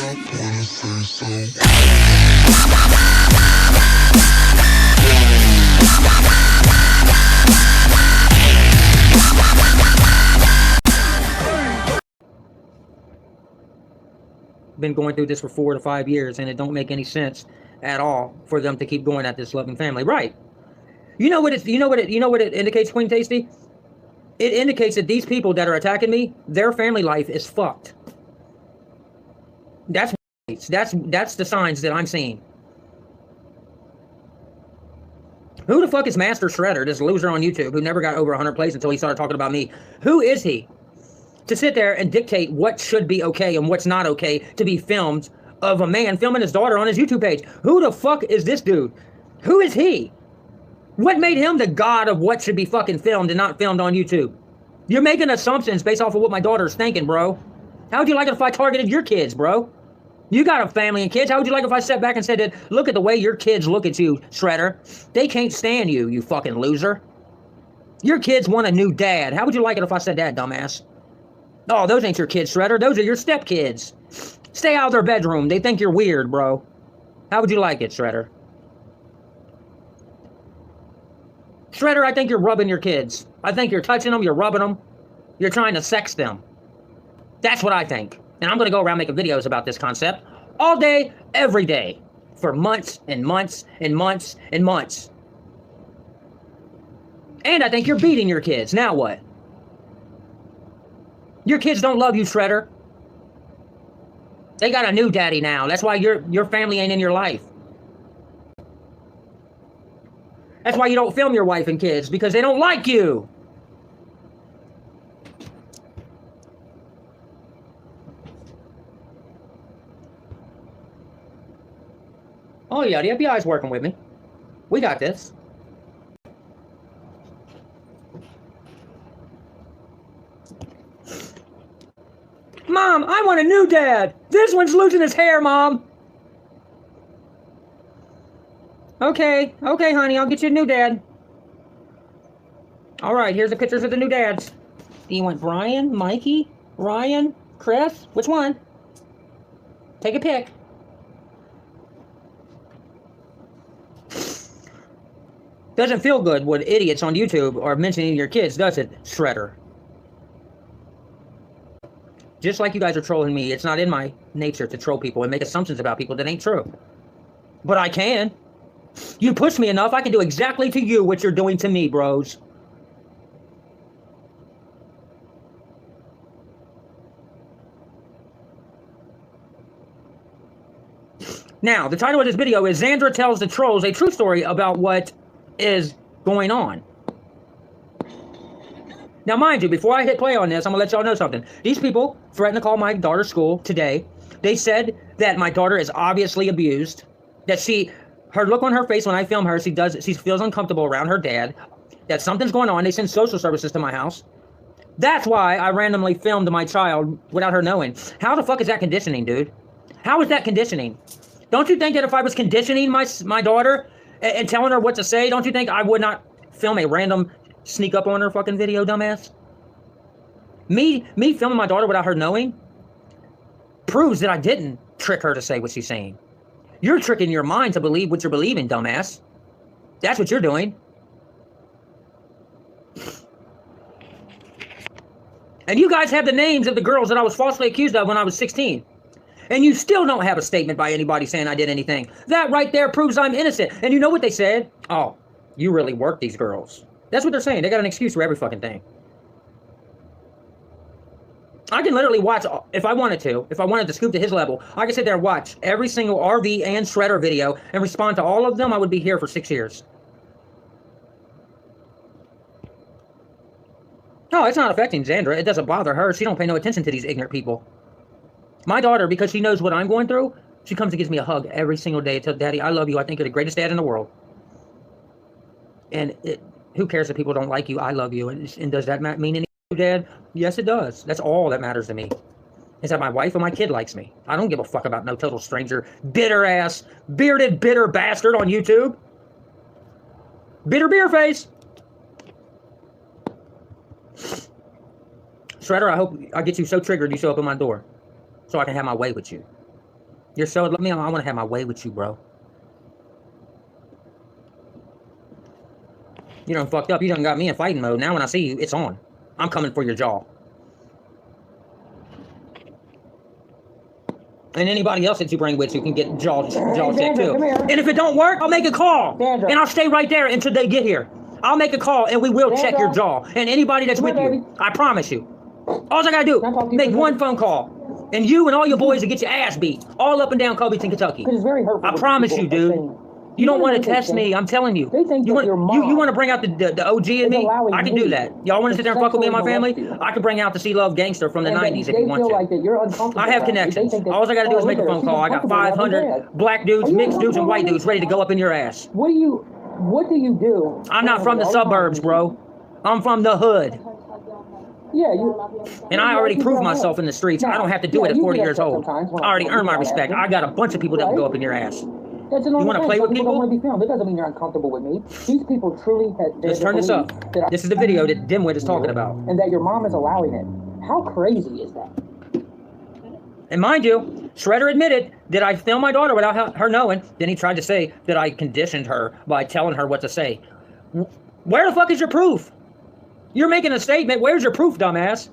Been going through this for 4 to 5 years, and it don't make any sense at all for them to keep going at this loving family. Right. You know what it indicates, Queen Tasty? It indicates that these people that are attacking me, their family life is fucked. That's the signs that I'm seeing. Who the fuck is Master Shredder, this loser on YouTube who never got over 100 plays until he started talking about me? Who is he to sit there and dictate what should be okay and what's not okay to be filmed of a man filming his daughter on his YouTube page? Who the fuck is this dude? Who is he? What made him the god of what should be fucking filmed and not filmed on YouTube? You're making assumptions based off of what my daughter's thinking, bro. How would you like it if I targeted your kids, bro? You got a family and kids. How would you like if I sat back and said that, look at the way your kids look at you, Shredder. They can't stand you, you fucking loser. Your kids want a new dad. How would you like it if I said that, dumbass? Oh, those ain't your kids, Shredder. Those are your stepkids. Stay out of their bedroom. They think you're weird, bro. How would you like it, Shredder? Shredder, I think you're rubbing your kids. I think you're touching them, you're rubbing them. You're trying to sex them. That's what I think. And I'm going to go around making videos about this concept all day, every day, for months and months and months and months. And I think you're beating your kids. Now what? Your kids don't love you, Shredder. They got a new daddy now. That's why your family ain't in your life. That's why you don't film your wife and kids, because they don't like you. Oh yeah, the FBI's working with me. We got this. Mom, I want a new dad. This one's losing his hair, Mom. Okay, honey, I'll get you a new dad. All right, here's the pictures of the new dads. Do you want Brian, Mikey, Ryan, Chris? Which one? Take a pick. Doesn't feel good when idiots on YouTube are mentioning your kids, does it, Shredder? Just like you guys are trolling me, it's not in my nature to troll people and make assumptions about people that ain't true. But I can. You push me enough, I can do exactly to you what you're doing to me, bros. Now, the title of this video is Xandra Tells the Trolls a True Story About What Is Going On. Now, mind you, before I hit play on this, I'm going to let y'all know something. These people threatened to call my daughter's school today. They said that my daughter is obviously abused, that her look on her face when I film her, she feels uncomfortable around her dad, that something's going on. They send social services to my house. That's why I randomly filmed my child without her knowing. How the fuck is that conditioning, dude? How is that conditioning? Don't you think that if I was conditioning my daughter and telling her what to say, don't you think I would not film a random sneak up on her fucking video, dumbass? Me filming my daughter without her knowing proves that I didn't trick her to say what she's saying. You're tricking your mind to believe what you're believing, dumbass. That's what you're doing. And you guys have the names of the girls that I was falsely accused of when I was 16. And you still don't have a statement by anybody saying I did anything. That right there proves I'm innocent. And you know what they said? Oh, you really worked these girls. That's what they're saying. They got an excuse for every fucking thing. I can literally watch, if I wanted to scoop to his level, I could sit there and watch every single RV and Shredder video and respond to all of them. I would be here for 6 years. No, it's not affecting Xandra. It doesn't bother her. She don't pay no attention to these ignorant people. My daughter, because she knows what I'm going through, she comes and gives me a hug every single day and tells Daddy, I love you. I think you're the greatest dad in the world. And who cares if people don't like you? I love you. And does that mean anything to you, Dad? Yes, it does. That's all that matters to me. Is that my wife and my kid likes me. I don't give a fuck about no total stranger, bitter ass, bearded, bitter bastard on YouTube. Bitter beer face. Shredder, I hope I get you so triggered you show up at my door so I can have my way with you. You're so, let me, I want to have my way with you, bro. You done fucked up. You done got me in fighting mode. Now when I see you, it's on. I'm coming for your jaw. And anybody else that you bring with you can get jaw checked too. And if it don't work, I'll make a call. Sandra. And I'll stay right there until they get here. I'll make a call and we will check your jaw. And anybody that's with you, I promise you. All I gotta do, make one phone call. And you and all your boys will get your ass beat. All up and down Covington, Kentucky. It's very hurtful. I promise you, dude. You don't want to test me. I'm telling you. They think you want your mom you want to bring out the OG in me? I can do that. Y'all want to sit there and fuck with me and my family? I can bring out the Sea Love Gangster from the 90s if you want to. Like that you're uncomfortable. I have connections. All I got to do is make a phone call. I got 500 black dudes, mixed dudes, and white dudes ready to go up in your ass. What do you do? I'm not from the suburbs, bro. I'm from the hood. Yeah, you. And I already proved myself in the streets. I don't have to do it at 40 years old. I already earned my respect. I got a bunch of people that will go up in your ass. That's you want to play with people? Don't want to be filmed. That doesn't mean you're uncomfortable with me. These people truly have. Let's turn this up. This is the video that Dimwit is talking about. And that your mom is allowing it. How crazy is that? And mind you, Shredder admitted that I filmed my daughter without her knowing. Then he tried to say that I conditioned her by telling her what to say. Where the fuck is your proof? You're making a statement. Where's your proof, dumbass?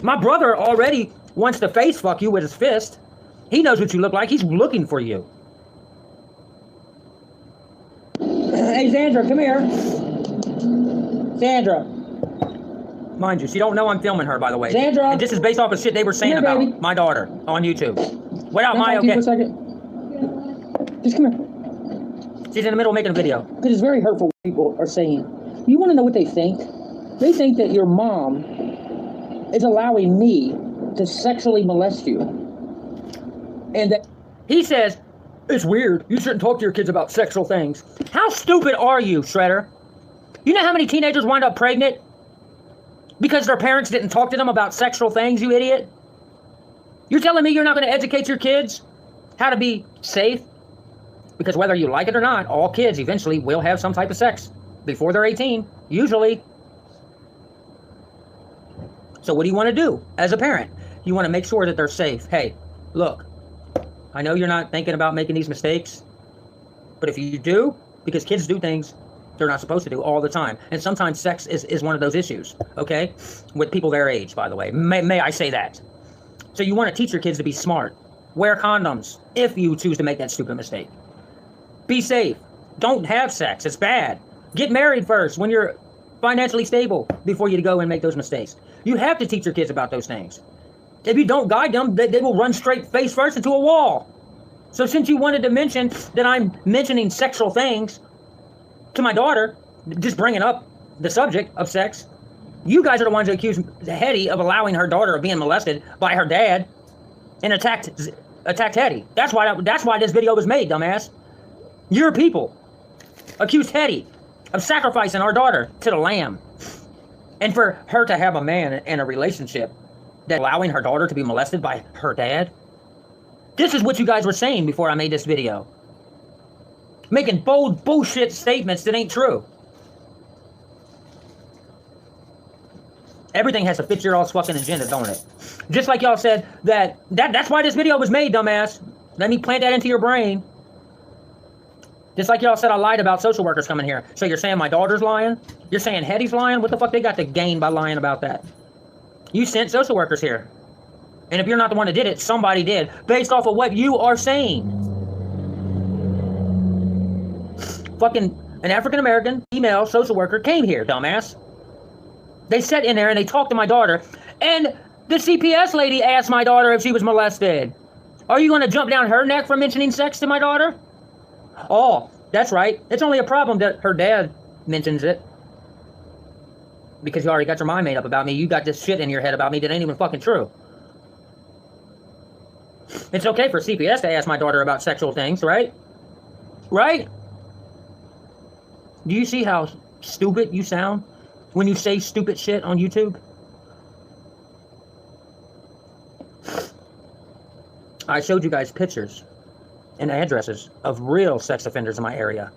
My brother already wants to face fuck you with his fist. He knows what you look like. He's looking for you. Hey, Sandra, come here. Sandra. Mind you, she don't know I'm filming her, by the way. Sandra. And this is based off of shit they were saying Here, about baby. my daughter on YouTube. Without my okay. okay. For a second. Just come here. She's in the middle of making a video. Because it's very hurtful what people are saying. You want to know what they think? They think that your mom is allowing me to sexually molest you. And that he says, it's weird. You shouldn't talk to your kids about sexual things. How stupid are you, Shredder? You know how many teenagers wind up pregnant because their parents didn't talk to them about sexual things, you idiot? You're telling me you're not going to educate your kids how to be safe? Because whether you like it or not, all kids eventually will have some type of sex before they're 18, usually. So what do you want to do as a parent? You want to make sure that they're safe. Hey, look, I know you're not thinking about making these mistakes, but if you do, because kids do things they're not supposed to do all the time. And sometimes sex is one of those issues, okay? With people their age, by the way. May I say that. So you want to teach your kids to be smart. Wear condoms if you choose to make that stupid mistake. Be safe. Don't have sex. It's bad. Get married first when you're financially stable before you go and make those mistakes. You have to teach your kids about those things. If you don't guide them, they will run straight face first into a wall. So since you wanted to mention that I'm mentioning sexual things to my daughter, just bringing up the subject of sex, you guys are the ones that accuse Hetty of allowing her daughter of being molested by her dad and attacked Hetty. That's why this video was made, dumbass. Your people accused Hetty of sacrificing our daughter to the lamb. And for her to have a man in a relationship that allowing her daughter to be molested by her dad. This is what you guys were saying before I made this video. Making bold bullshit statements that ain't true. Everything has to fit your all's fucking agenda, don't it? Just like y'all said that's why this video was made, dumbass. Let me plant that into your brain. Just like y'all said I lied about social workers coming here. So you're saying my daughter's lying? You're saying Hetty's lying? What the fuck they got to gain by lying about that? You sent social workers here. And if you're not the one that did it, somebody did. Based off of what you are saying. Fucking an African-American female social worker came here, dumbass. They sat in there and they talked to my daughter. And the CPS lady asked my daughter if she was molested. Are you going to jump down her neck for mentioning sex to my daughter? Oh, that's right. It's only a problem that her dad mentions it. Because you already got your mind made up about me. You got this shit in your head about me that ain't even fucking true. It's okay for CPS to ask my daughter about sexual things, right? Right? Do you see how stupid you sound when you say stupid shit on YouTube? I showed you guys pictures and addresses of real sex offenders in my area.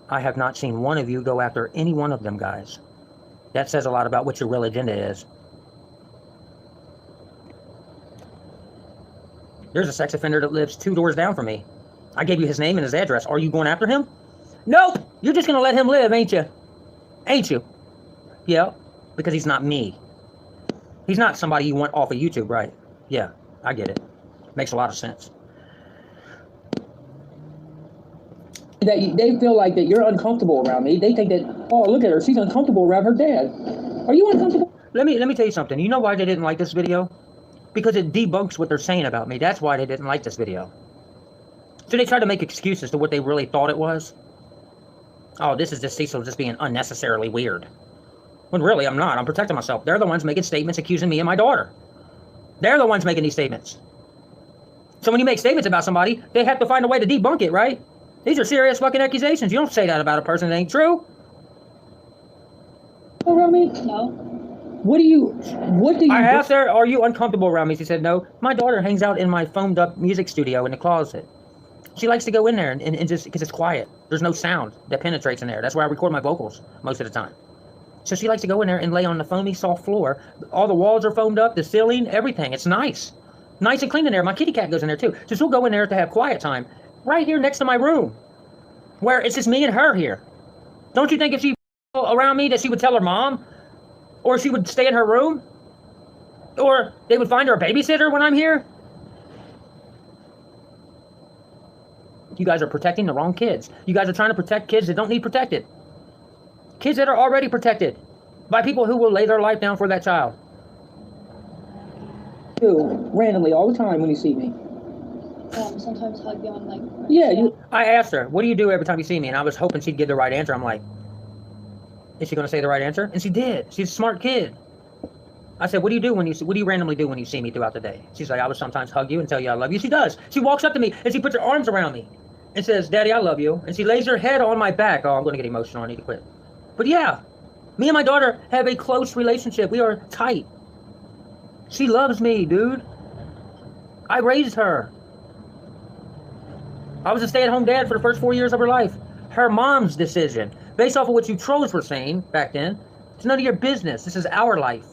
I have not seen one of you go after any one of them guys. That says a lot about what your real agenda is. There's a sex offender that lives 2 doors down from me. I gave you his name and his address. Are you going after him? Nope. You're just going to let him live, ain't you? Ain't you? Yeah, because he's not me. He's not somebody you want off of YouTube, right? Yeah, I get it. Makes a lot of sense. That they feel like that you're uncomfortable around me. They think that, oh, look at her, she's uncomfortable around her dad. Are you uncomfortable? Let me tell you something. You know why they didn't like this video? Because it debunks what they're saying about me. That's why they didn't like this video. So they tried to make excuses to what they really thought it was. Oh, this is just Cecil just being unnecessarily weird. When really, I'm not. I'm protecting myself. They're the ones making statements accusing me and my daughter. They're the ones making these statements. So when you make statements about somebody, they have to find a way to debunk it, right? These are serious fucking accusations. You don't say that about a person that ain't true. Around me? No. What do you I asked her, are you uncomfortable around me? She said, no. My daughter hangs out in my foamed up music studio in the closet. She likes to go in there and just, because it's quiet. There's no sound that penetrates in there. That's where I record my vocals most of the time. So she likes to go in there and lay on the foamy, soft floor. All the walls are foamed up, the ceiling, everything. It's nice. Nice and clean in there. My kitty cat goes in there too. So she'll go in there to have quiet time. Right here next to my room. Where it's just me and her here. Don't you think if she around me that she would tell her mom? Or she would stay in her room? Or they would find her a babysitter when I'm here? You guys are protecting the wrong kids. You guys are trying to protect kids that don't need protected. Kids that are already protected by people who will lay their life down for that child. do randomly all the time when you see me? Sometimes hug you and like. Yeah, I asked her, what do you do every time you see me? And I was hoping she'd give the right answer. I'm like, is she going to say the right answer? And she did. She's a smart kid. I said, what do you randomly do when you see me throughout the day? She's like, I would sometimes hug you and tell you I love you. She does. She walks up to me and she puts her arms around me and says, Daddy, I love you. And she lays her head on my back. Oh, I'm going to get emotional. I need to quit. But yeah, me and my daughter have a close relationship. We are tight. She loves me, dude. I raised her. I was a stay-at-home dad for the first 4 years of her life. Her mom's decision, based off of what you trolls were saying back then, it's none of your business. This is our life.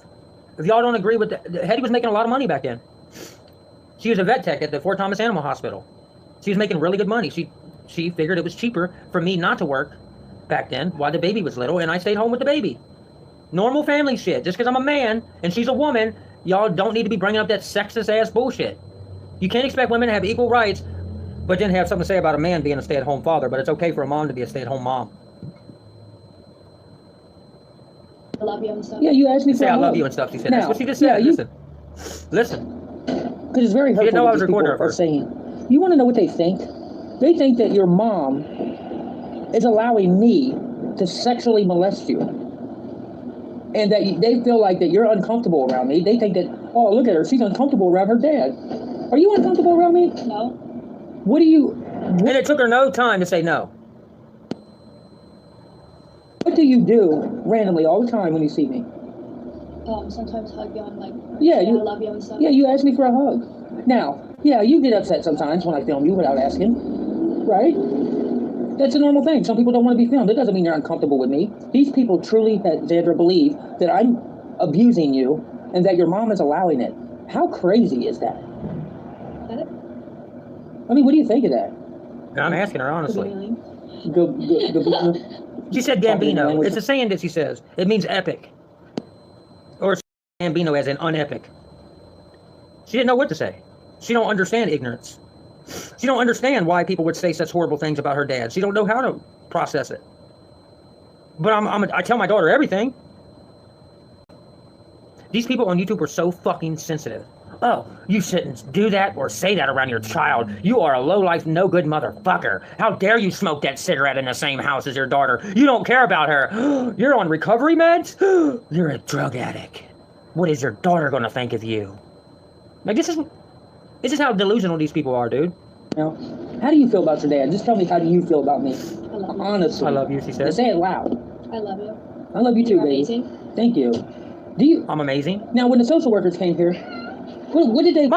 If y'all don't agree with that, Hetty was making a lot of money back then. She was a vet tech at the Fort Thomas Animal Hospital. She was making really good money. She figured it was cheaper for me not to work back then while the baby was little, and I stayed home with the baby. Normal family shit. Just because I'm a man and she's a woman, y'all don't need to be bringing up that sexist-ass bullshit. You can't expect women to have equal rights, but then have something to say about a man being a stay-at-home father, but it's okay for a mom to be a stay-at-home mom. I love you and stuff. yeah, you asked me for Say I a love hug. you and stuff, she said. Now, That's what she just said. yeah, Listen. Because it's very hurtful didn't know I what was these people recording her are first. saying. You want to know what they think? They think that your mom is allowing me to sexually molest you. And that they feel like that you're uncomfortable around me. They think that, oh, look at her, she's uncomfortable around her dad. Are you uncomfortable around me? No. What do you... And it took her no time to say no. What do you do randomly all the time when you see me? Sometimes hug you and like. Yeah, I you- love you and stuff. Yeah, you ask me for a hug. Now, yeah, you get upset sometimes when I film you without asking, right? That's a normal thing. Some people don't want to be filmed. It doesn't mean you're uncomfortable with me. These people truly, Xandra, believe that I'm abusing you and that your mom is allowing it. How crazy is that? Is that it? I mean, what do you think of that? I'm asking her honestly. She said Gambino. It's a saying that she says. It means epic. Or Gambino as in unepic. She didn't know what to say. She don't understand ignorance. She don't understand why people would say such horrible things about her dad. She don't know how to process it. But I tell my daughter everything. These people on YouTube are so fucking sensitive. Oh, you shouldn't do that or say that around your child. You are a low-life, no-good motherfucker. How dare you smoke that cigarette in the same house as your daughter? You don't care about her. You're on recovery meds? You're a drug addict. What is your daughter gonna think of you? Like, this is how delusional these people are, dude. Now, how do you feel about your dad? Just tell me, how do you feel about me? I love you. Honestly. I love you, she And said. say it loud. I love you. I love you too, You're baby. amazing. Thank you. Do you... I'm amazing. Now, when the social workers came here, what did they...